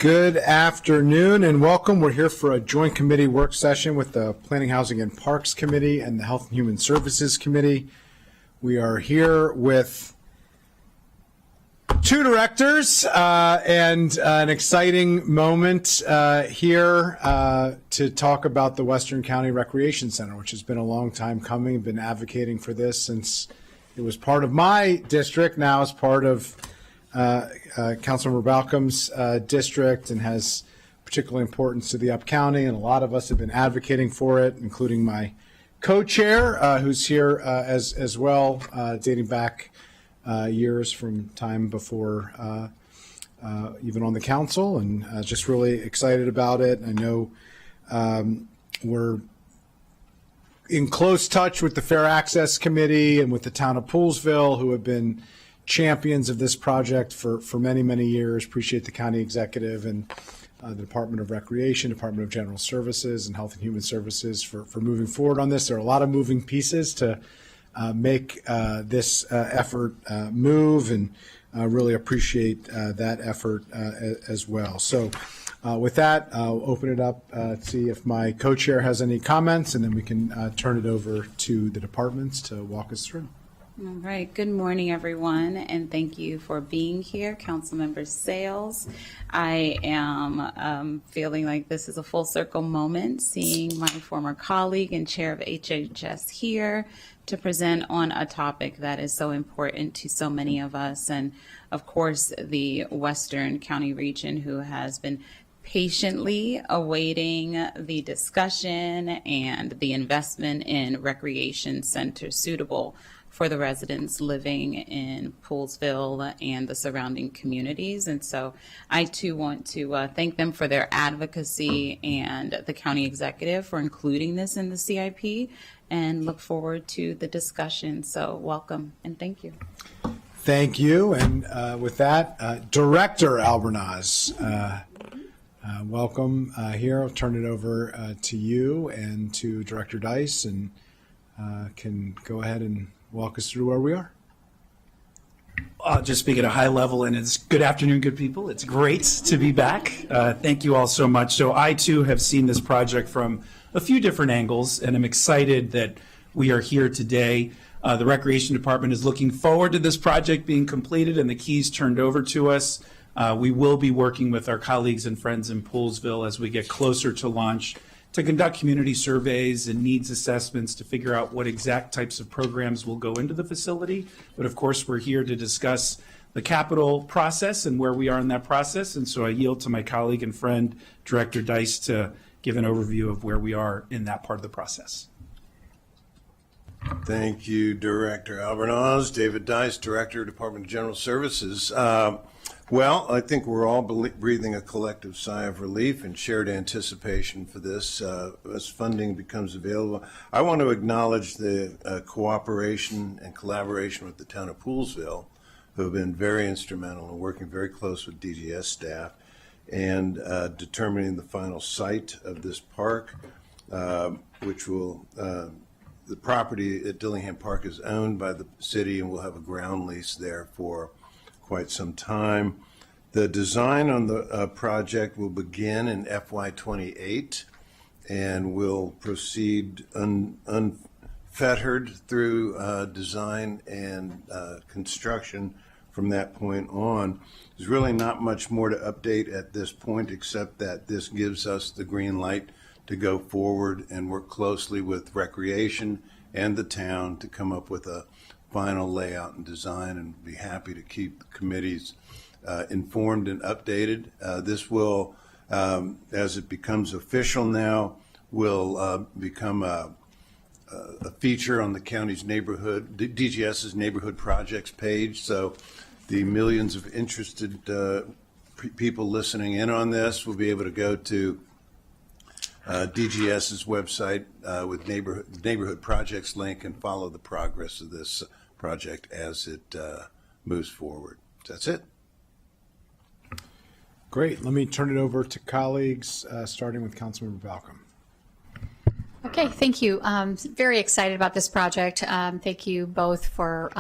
Good afternoon and welcome. We're here for a joint committee work session with the Planning, Housing, and Parks Committee and the Health and Human Services Committee. We are here with two directors and an exciting moment here to talk about the Western County Recreation Center, which has been a long time coming. I've been advocating for this since it was part of my district, now it's part of Councilmember Balcom's district and has particular importance to the Up County, and a lot of us have been advocating for it, including my co-chair, who's here as well, dating back years from time before even on the council, and just really excited about it. I know we're in close touch with the Fair Access Committee and with the town of Poolesville, who have been champions of this project for many, many years. Appreciate the county executive and the Department of Recreation, Department of General Services, and Health and Human Services for moving forward on this. There are a lot of moving pieces to make this effort move, and really appreciate that effort as well. So with that, I'll open it up, see if my co-chair has any comments, and then we can turn it over to the departments to walk us through. All right. Good morning, everyone, and thank you for being here. Councilmember Sales, I am feeling like this is a full circle moment, seeing my former colleague and chair of HHS here to present on a topic that is so important to so many of us, and of course the Western County region, who has been patiently awaiting the discussion and the investment in recreation centers suitable for the residents living in Poolesville and the surrounding communities. And so I too want to thank them for their advocacy and the county executive for including this in the CIP, and look forward to the discussion. So welcome and thank you. Thank you. And with that, Director Albernaz, welcome here. I'll turn it over to you and to Director Dice, and can go ahead and walk us through where we are. I'll just speak at a high level, and it's good afternoon, good people. It's great to be back. Thank you all so much. So I too have seen this project from a few different angles, and I'm excited that we are here today. The Recreation Department is looking forward to this project being completed and the keys turned over to us. We will be working with our colleagues and friends in Poolesville as we get closer to launch to conduct community surveys and needs assessments to figure out what exact types of programs will go into the facility. But of course, we're here to discuss the capital process and where we are in that process. And so I yield to my colleague and friend, Director Dice, to give an overview of where we are in that part of the process. Thank you, Director Albernaz. David Dice, Director, Department of General Services. Well, I think we're all breathing a collective sigh of relief and shared anticipation for this as funding becomes available. I want to acknowledge the cooperation and collaboration with the town of Poolesville, who have been very instrumental in working very close with DGS staff and determining the final site of this park, which will, the property at Dillingham Park is owned by the city, and we'll have a ground lease there for quite some time. The design on the project will begin in FY28 and will proceed unfettered through design and construction from that point on. There's really not much more to update at this point, except that this gives us the green light to go forward and work closely with Recreation and the town to come up with a final layout and design, and be happy to keep the committees informed and updated. This will, as it becomes official now, will become a feature on the county's neighborhood, DGS's neighborhood projects page. So the millions of interested people listening in on this will be able to go to DGS's website with neighborhood projects link and follow the progress of this project as it moves forward. That's it. Great. Let me turn it over to colleagues, starting with Councilmember Balcom. Okay, thank you. Very excited about this project. Thank you both for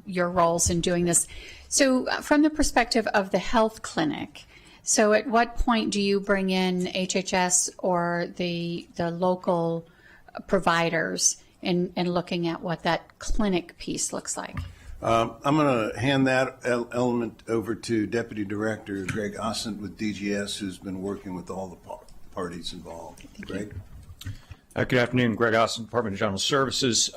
your roles in doing this. So from the perspective of the health clinic, So at what point do you bring in HHS or the local providers in looking at what that clinic piece looks like? I'm going to hand that element over to Deputy Director Greg Ossent with DGS, who's been working with all the parties involved. Greg? Good afternoon, Greg Austin, Department of General Services.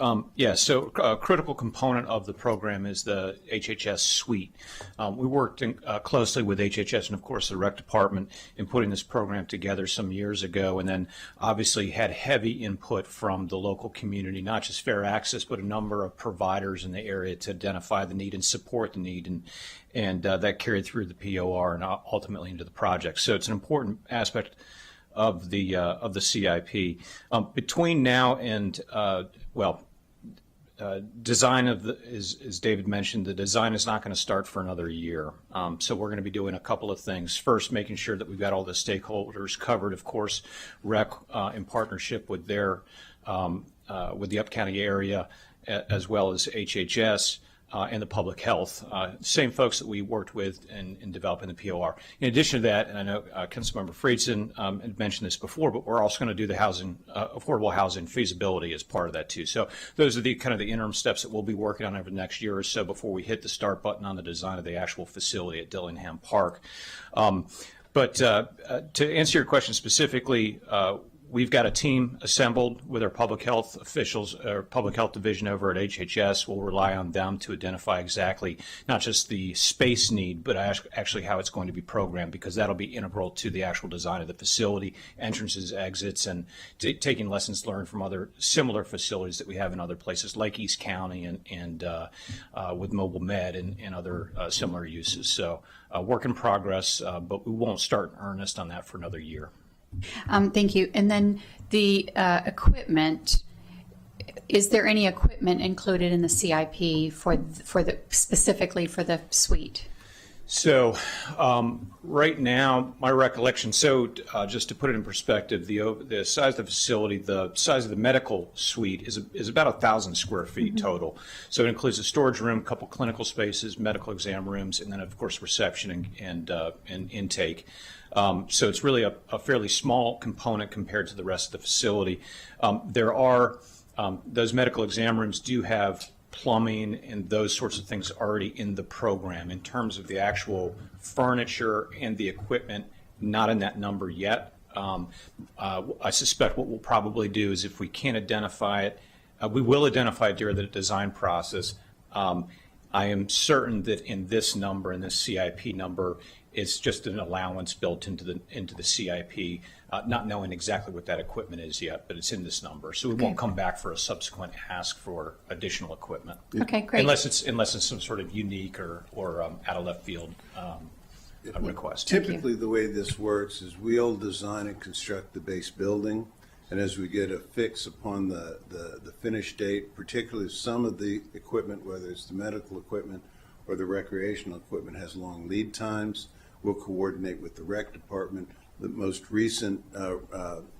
So a critical component of the program is the HHS suite. We worked closely with HHS and, of course, the Rec Department in putting this program together some years ago, and then obviously had heavy input from the local community, not just fair access, but a number of providers in the area to identify the need and support the need, and that carried through the POR and ultimately into the project. So it's an important aspect of the CIP. Between now and design of as David mentioned, the design is not going to start for another year. So we're going to be doing a couple of things. First, making sure that we've got all the stakeholders covered. Of course, REC in partnership with their with the Up County area, as well as HHS. And the public health, same folks that we worked with in developing the POR. In addition to that, and I know Councilmember Friedson had mentioned this before, but we're also going to do the housing, affordable housing feasibility as part of that too. So those are the kind of the interim steps that we'll be working on over the next year or so before we hit the start button on the design of the actual facility at Dillingham Park. But to answer your question specifically, we've got a team assembled with our public health officials, our public health division over at HHS. We'll rely on them to identify exactly not just the space need, but actually how it's going to be programmed, because that'll be integral to the actual design of the facility, entrances, exits, and taking lessons learned from other similar facilities that we have in other places like East County and with Mobile Med and other similar uses. So work in progress, but we won't start in earnest on that for another year. Thank you. And then the equipment, is there any equipment included in the CIP for the specifically for the suite? So right now, my recollection, just to put it in perspective, the size of the facility, the size of the medical suite is about 1,000 square feet total. So it includes a storage room, a couple clinical spaces, medical exam rooms, and then, of course, reception and intake. So it's really a fairly small component compared to the rest of the facility. There are, those medical exam rooms do have plumbing and those sorts of things already in the program. In terms of the actual furniture and the equipment, not in that number yet. I suspect what we'll probably do is, if we can't identify it, we will identify it during the design process. I am certain that in this number, in this CIP number, it's just an allowance built into the CIP, not knowing exactly what that equipment is yet, but it's in this number. So we won't come back for a subsequent ask for additional equipment. Okay, great. Unless it's some sort of unique or out of left field request. Typically, the way this works is we'll design and construct the base building, and as we get a fix upon the finish date, particularly some of the equipment, whether it's the medical equipment or the recreational equipment, has long lead times, we'll coordinate with the rec department. The most recent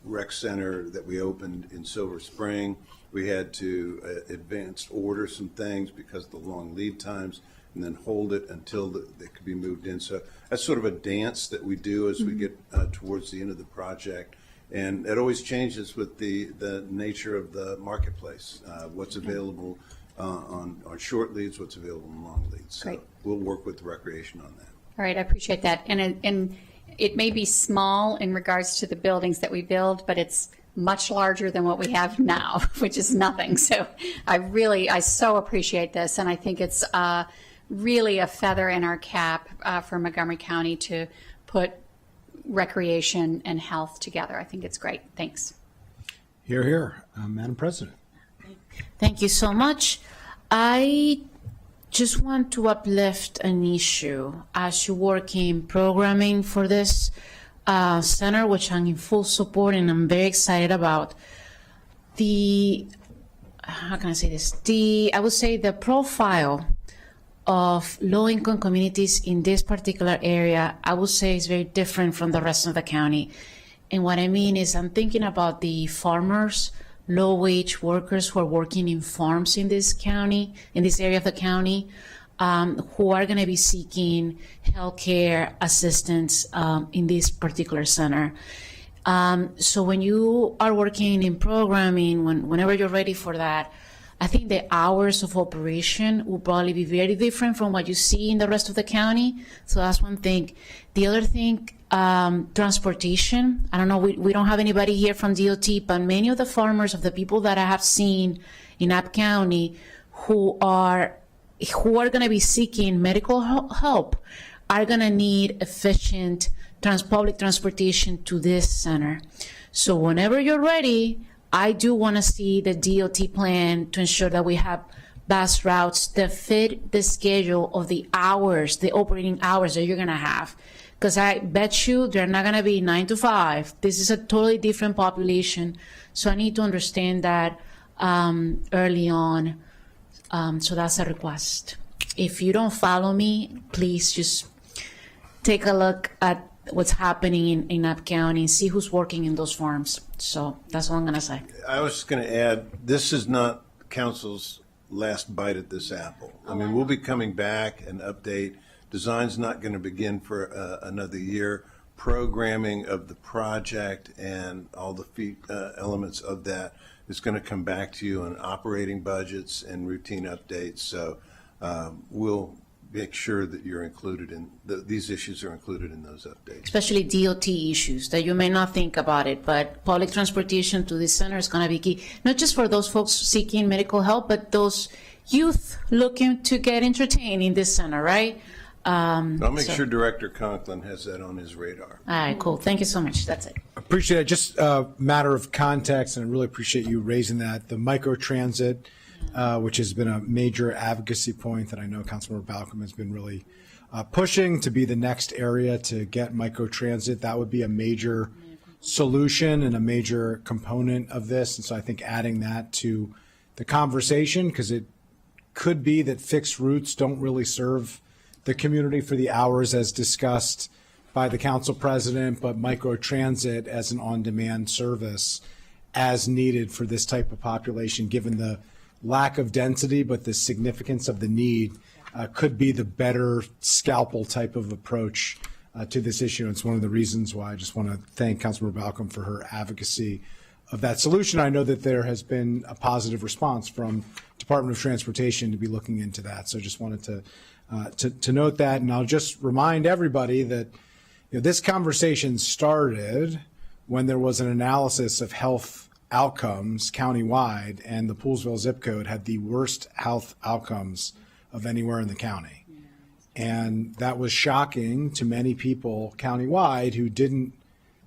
rec center that we opened in Silver Spring, we had to advance order some things because of the long lead times, and then hold it until they could be moved in. So that's sort of a dance that we do as we get towards the end of the project. And it always changes with the nature of the marketplace, what's available on short leads, what's available on long leads. So Great. we'll work with the recreation on that. All right, I appreciate that. And it may be small in regards to the buildings that we build, but it's much larger than what we have now, which is nothing. So I so appreciate this, and I think it's really a feather in our cap for Montgomery County to put recreation and health together. I think it's great. Thanks. Hear, hear. Madam President. Thank you so much. I just want to uplift an issue as you work in programming for this center, which I'm in full support and I'm very excited about. How can I say this? I would say the profile of low-income communities in this particular area, I would say, is very different from the rest of the county. And what I mean is, I'm thinking about the farmers, low-wage workers who are working in farms in this county, in this area of the county. who are going to be seeking healthcare assistance in this particular center. So when you are working in programming, whenever you're ready for that, I think the hours of operation will probably be very different from what you see in the rest of the county. So that's one thing. The other thing, transportation. I don't know, we don't have anybody here from DOT, but many of the farmers, of the people that I have seen in App County who are going to be seeking medical help are going to need efficient public transportation to this center. So whenever you're ready, I do want to see the DOT plan to ensure that we have bus routes that fit the schedule of the hours, the operating hours that you're going to have. Because I bet you they're not going to be 9 to 5. This is a totally different population. So I need to understand that early on. So that's a request. If you don't follow me, please just take a look at what's happening in App County and see who's working in those farms. So that's all I'm going to say. I was just going to add, this is not council's last bite at this apple. I mean, we'll be coming back and update. Design's not going to begin for another year. Programming of the project and all the elements of that is going to come back to you on operating budgets and routine updates. So we'll make sure that you're included in, these issues are included in those updates. Especially DOT issues that you may not think about it, but public transportation to this center is going to be key, not just for those folks seeking medical help, but those youth looking to get entertained in this center, right? I'll make sure Director Conklin has that on his radar. All right, cool. Thank you so much. That's it. Appreciate it. Just a matter of context, and I really appreciate you raising that. The microtransit, which has been a major advocacy point that I know Councilmember Balcom has been really pushing to be the next area to get microtransit. That would be a major solution and a major component of this. And so I think adding that to the conversation, because it could be that fixed routes don't really serve the community for the hours as discussed by the council president, but microtransit as an on-demand service as needed for this type of population, given the lack of density, but the significance of the need, could be the better scalpel type of approach to this issue. It's one of the reasons why I just want to thank Councilmember Balcom for her advocacy of that solution. I know that there has been a positive response from Department of Transportation to be looking into that. So just wanted to note that. And I'll just remind everybody that this conversation started when there was an analysis of health outcomes countywide, and the Poolesville zip code had the worst health outcomes of anywhere in the county. And that was shocking to many people countywide who didn't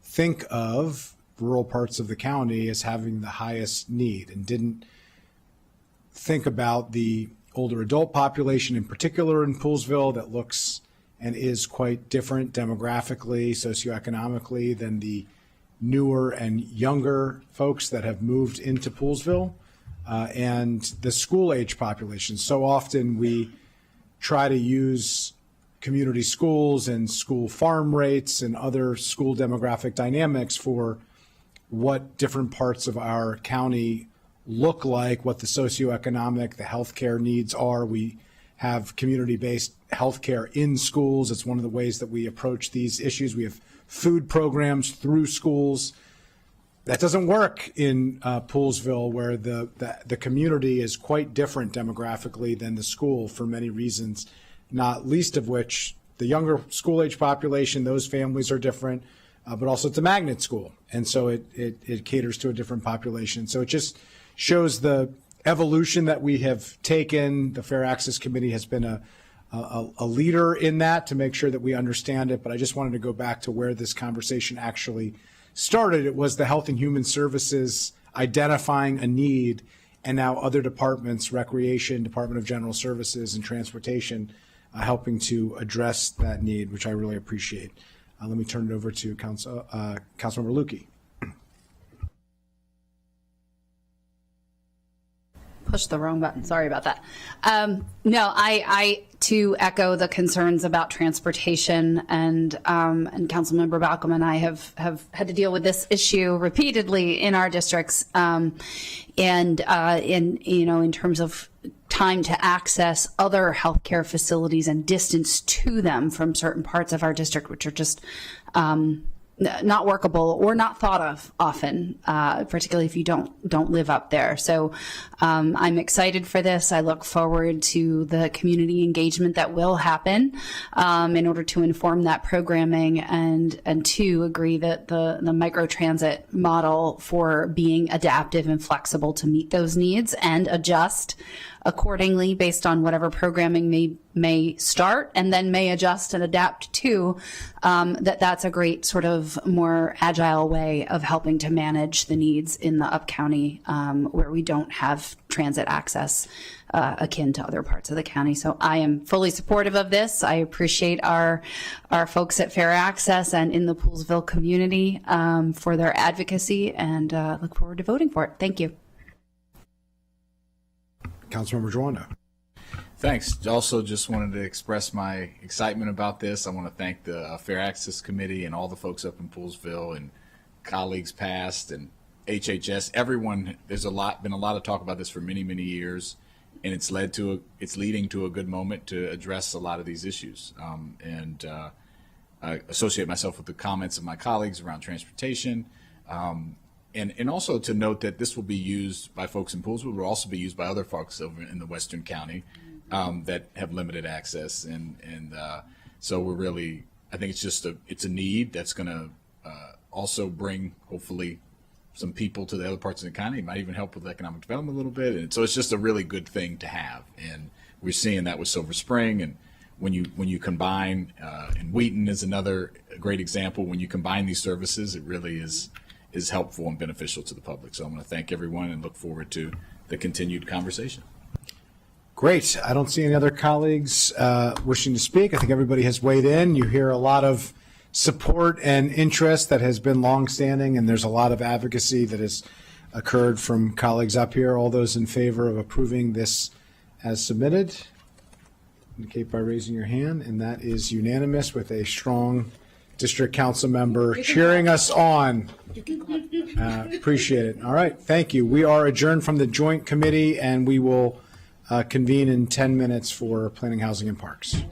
think of rural parts of the county as having the highest need and didn't think about the older adult population in particular in Poolesville that looks and is quite different demographically, socioeconomically than the newer and younger folks that have moved into Poolesville, and the school age population. So often we try to use community schools and school farm rates and other school demographic dynamics for what different parts of our county look like, what the socioeconomic, the healthcare needs are. We have community-based healthcare in schools. It's one of the ways that we approach these issues. We have food programs through schools. That doesn't work in Poolesville, where the community is quite different demographically than the school for many reasons, not least of which the younger school-age population, those families are different, but also it's a magnet school. And so it caters to a different population. So it just shows the evolution that we have taken. The Fair Access Committee has been a leader in that to make sure that we understand it. But I just wanted to go back to where this conversation actually started. It was the Health and Human Services identifying a need, and now other departments, Recreation, Department of General Services, and Transportation, helping to address that need, which I really appreciate. Let me turn it over to Councilmember Lukey. pushed the wrong button. Sorry about that. No, I too echo the concerns about transportation, and Councilmember Balcom and I have had to deal with this issue repeatedly in our districts, and in terms of time to access other healthcare facilities and distance to them from certain parts of our district, which are just not workable or not thought of often, particularly if you don't live up there. So I'm excited for this. I look forward to the community engagement that will happen in order to inform that programming, and to agree that the microtransit model for being adaptive and flexible to meet those needs and adjust accordingly based on whatever programming may start and then may adjust and adapt to, that's a great sort of more agile way of helping to manage the needs in the up-county where we don't have transit access akin to other parts of the county. So I am fully supportive of this. I appreciate our folks at Fair Access and in the Poolsville community for their advocacy, and look forward to voting for it. Thank you. Councilmember Joanda. Thanks. Also, just wanted to express my excitement about this. I want to thank the Fair Access Committee and all the folks up in Poolsville and colleagues past and HHS. Everyone, there's been a lot of talk about this for many, many years, and it's leading to a good moment to address a lot of these issues. I associate myself with the comments of my colleagues around transportation. And also to note that this will be used by folks in Poolsville, will also be used by other folks over in the Western County that have limited access. So we're really, I think it's a need that's going to also bring, hopefully, some people to the other parts of the county. It might even help with economic development a little bit. And so it's just a really good thing to have. And we're seeing that with Silver Spring. And when you combine, and Wheaton is another great example, when you combine these services, it really is helpful and beneficial to the public. So I'm going to thank everyone and look forward to the continued conversation. Great. I don't see any other colleagues wishing to speak. I think everybody has weighed in. You hear a lot of support and interest that has been longstanding, and there's a lot of advocacy that has occurred from colleagues up here. All those in favor of approving this as submitted, indicate by raising your hand, and that is unanimous with a strong district council member cheering us on. Appreciate it. All right. Thank you. We are adjourned from the joint committee, and we will convene in 10 minutes for Planning, Housing, and Parks.